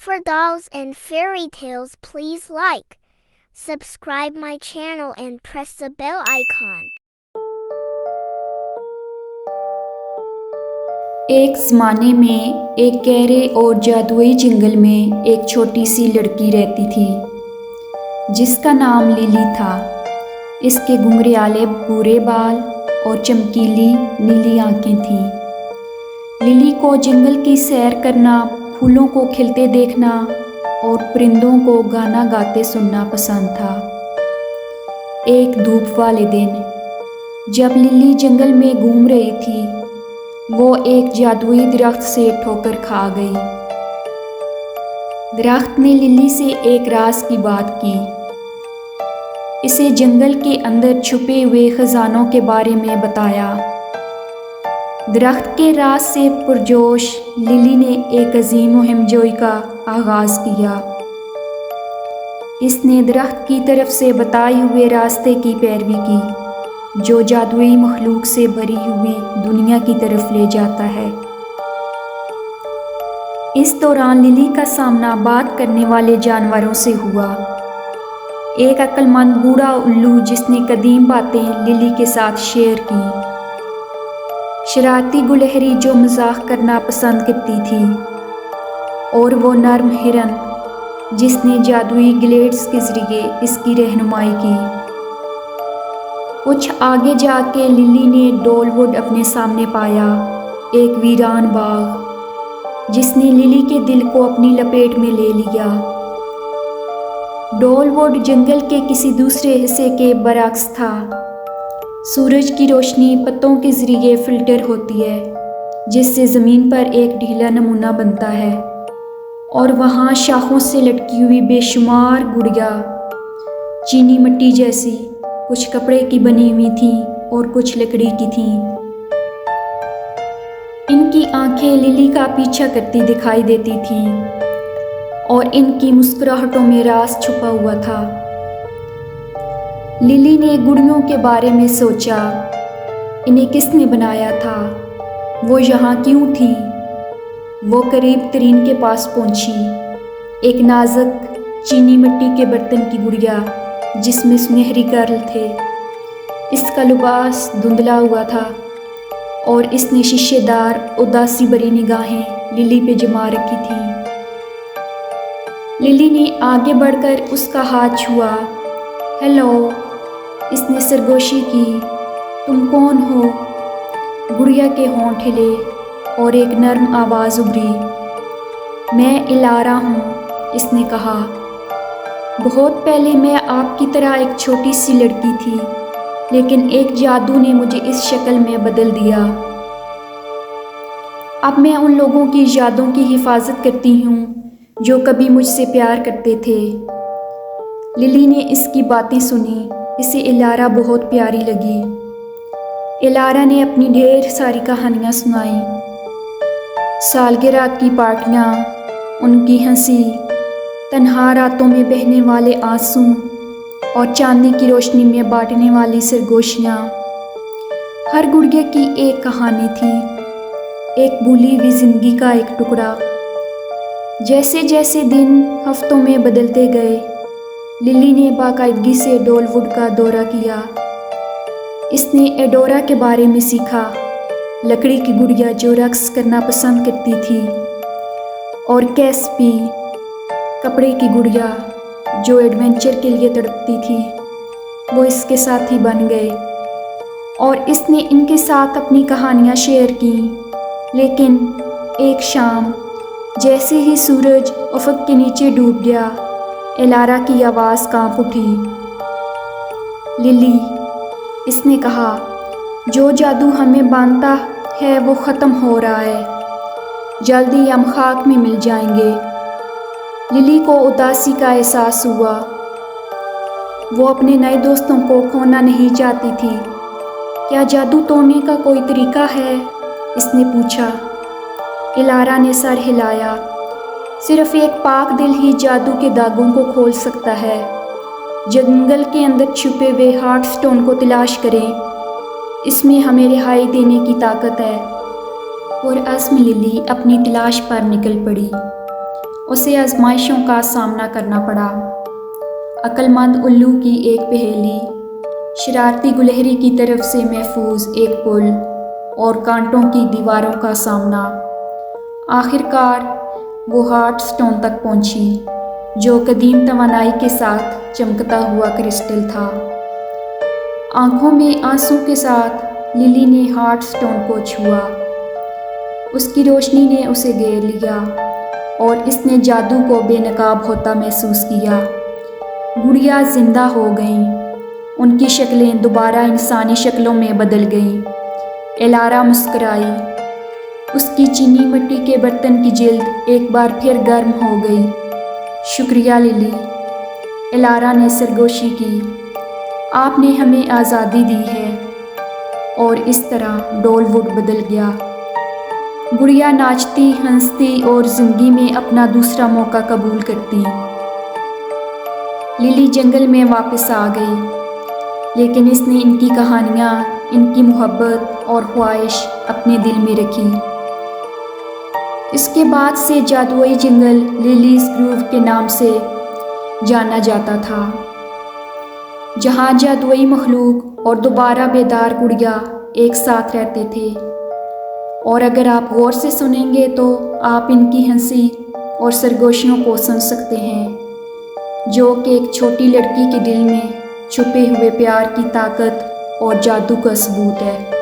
For dolls and fairy tales, please like, subscribe my channel and press the bell icon. ایک زمانے میں ایک گہرے اور جادوئی جنگل میں ایک چھوٹی سی لڑکی رہتی تھی جس کا نام للی تھا۔ اس کے گھنگریالے بھورے بال اور چمکیلی نیلی آنکھیں تھیں۔ للی کو جنگل کی سیر کرنا، پھولوں کو کھلتے دیکھنا اور پرندوں کو گانا گاتے سننا پسند تھا۔ ایک دھوپ والے دن جب للی جنگل میں گھوم رہی تھی، وہ ایک جادوئی درخت سے ٹھوکر کھا گئی۔ درخت نے للی سے ایک راز کی بات کی، اسے جنگل کے اندر چھپے ہوئے خزانوں کے بارے میں بتایا۔ درخت کے راز سے پرجوش للی نے ایک عظیم مہم جوئی کا آغاز کیا۔ اس نے درخت کی طرف سے بتائے ہوئے راستے کی پیروی کی جو جادوئی مخلوق سے بھری ہوئی دنیا کی طرف لے جاتا ہے۔ اس دوران للی کا سامنا بات کرنے والے جانوروں سے ہوا۔ ایک عقل مند بوڑھا الو جس نے قدیم باتیں للی کے ساتھ شیئر کی، شرارتی گلہری جو مزاح کرنا پسند کرتی تھی، اور وہ نرم ہرن جس نے جادوئی گلیڈز کے ذریعے اس کی رہنمائی کی۔ کچھ آگے جا کے للی نے ڈول ووڈ اپنے سامنے پایا، ایک ویران باغ جس نے للی کے دل کو اپنی لپیٹ میں لے لیا۔ ڈول ووڈ جنگل کے کسی دوسرے حصے کے برعکس تھا۔ سورج کی روشنی پتوں کے ذریعے فلٹر ہوتی ہے جس سے زمین پر ایک ڈھیلا نمونہ بنتا ہے، اور وہاں شاخوں سے لٹکی ہوئی بے شمار گڑیاں چینی مٹی جیسی، کچھ کپڑے کی بنی ہوئی تھیں اور کچھ لکڑی کی تھیں۔ ان کی آنکھیں للی کا پیچھا کرتی دکھائی دیتی تھیں اور ان کی مسکراہٹوں میں راز چھپا ہوا تھا۔ للی نے گڑیوں کے بارے میں سوچا، انہیں کس نے بنایا تھا؟ وہ یہاں کیوں تھیں؟ وہ قریب ترین کے پاس پہنچی، ایک نازک چینی مٹی کے برتن کی گڑیا جس میں سنہری کرل تھے۔ اس کا لباس دھندلا ہوا تھا اور اس نے شیشے دار اداسی بھری نگاہیں للی پہ جما رکھی تھیں۔ للی نے آگے بڑھ کر اس کا ہاتھ چھوا۔ ہیلو، اس نے سرگوشی کی، تم کون ہو؟ گڑیا کے ہونٹ ہلے اور ایک نرم آواز ابھری۔ میں الارا ہوں، اس نے کہا۔ بہت پہلے میں آپ کی طرح ایک چھوٹی سی لڑکی تھی، لیکن ایک جادو نے مجھے اس شکل میں بدل دیا۔ اب میں ان لوگوں کی یادوں کی حفاظت کرتی ہوں جو کبھی مجھ سے پیار کرتے تھے۔ للی نے اس کی باتیں سنی، اسے الارا بہت پیاری لگی۔ الارا نے اپنی ڈھیر ساری کہانیاں سنائیں، سالگرہ کی پارٹیاں، ان کی ہنسی، تنہا راتوں میں بہنے والے آنسو اور چاندنی کی روشنی میں بانٹنے والی سرگوشیاں۔ ہر گڑیا کی ایک کہانی تھی، ایک بھولی ہوئی زندگی کا ایک ٹکڑا۔ جیسے جیسے دن ہفتوں میں بدلتے گئے، للی نے باقاعدگی سے ڈول ووڈ کا دورہ کیا۔ اس نے ایڈورا کے بارے میں سیکھا، لکڑی کی گڑیا جو رقص کرنا پسند کرتی تھی، اور کیسپی، کپڑے کی گڑیا جو ایڈونچر کے لیے تڑپتی تھی۔ وہ اس کے ساتھی بن گئے اور اس نے ان کے ساتھ اپنی کہانیاں شیئر کیں۔ لیکن ایک شام جیسے ہی سورج افق کے نیچے ڈوب گیا، الارا کی آواز کانپ اٹھی۔ للی، اس نے کہا، جو جادو ہمیں باندھتا ہے وہ ختم ہو رہا ہے، جلد ہی ہم خاک میں مل جائیں گے۔ للی کو اداسی کا احساس ہوا، وہ اپنے نئے دوستوں کو کھونا نہیں چاہتی تھی۔ کیا جادو توڑنے کا کوئی طریقہ ہے؟ اس نے پوچھا۔ الارا نے سر ہلایا، صرف ایک پاک دل ہی جادو کے داغوں کو کھول سکتا ہے۔ جنگل کے اندر چھپے ہوئے ہارٹ سٹون کو تلاش کریں، اس میں ہمیں رہائی دینے کی طاقت ہے۔ اور عزم للی اپنی تلاش پر نکل پڑی اسے آزمائشوں کا سامنا کرنا پڑا۔ عقلمند الو کی ایک پہیلی، شرارتی گلہری کی طرف سے محفوظ ایک پل اور کانٹوں کی دیواروں کا سامنا۔ آخر کار وہ ہارٹ سٹون تک پہنچی، جو قدیم توانائی کے ساتھ چمکتا ہوا کرسٹل تھا۔ آنکھوں میں آنسوں کے ساتھ للی نے ہارٹ سٹون کو چھوا۔ اس کی روشنی نے اسے گھیر لیا اور اس نے جادو کو بے نقاب ہوتا محسوس کیا۔ گڑیا زندہ ہو گئیں، ان کی شکلیں دوبارہ انسانی شکلوں میں بدل گئیں۔ الارا مسکرائی، اس کی چینی مٹی کے برتن کی جلد ایک بار پھر گرم ہو گئی۔ شکریہ للی، الارا نے سرگوشی کی، آپ نے ہمیں آزادی دی ہے۔ اور اس طرح ڈول ووڈ بدل گیا۔ گڑیا ناچتی، ہنستی اور زندگی میں اپنا دوسرا موقع قبول کرتی۔ للی جنگل میں واپس آ گئی، لیکن اس نے ان کی کہانیاں، ان کی محبت اور خواہش اپنے دل میں رکھی۔ اس کے بعد سے جادوئی جنگل لیلیز گروو کے نام سے جانا جاتا تھا، جہاں جادوئی مخلوق اور دوبارہ بیدار گڑیا ایک ساتھ رہتے تھے۔ اور اگر آپ غور سے سنیں گے تو آپ ان کی ہنسی اور سرگوشیوں کو سن سکتے ہیں، جو کہ ایک چھوٹی لڑکی کے دل میں چھپے ہوئے پیار کی طاقت اور جادو کا ثبوت ہے۔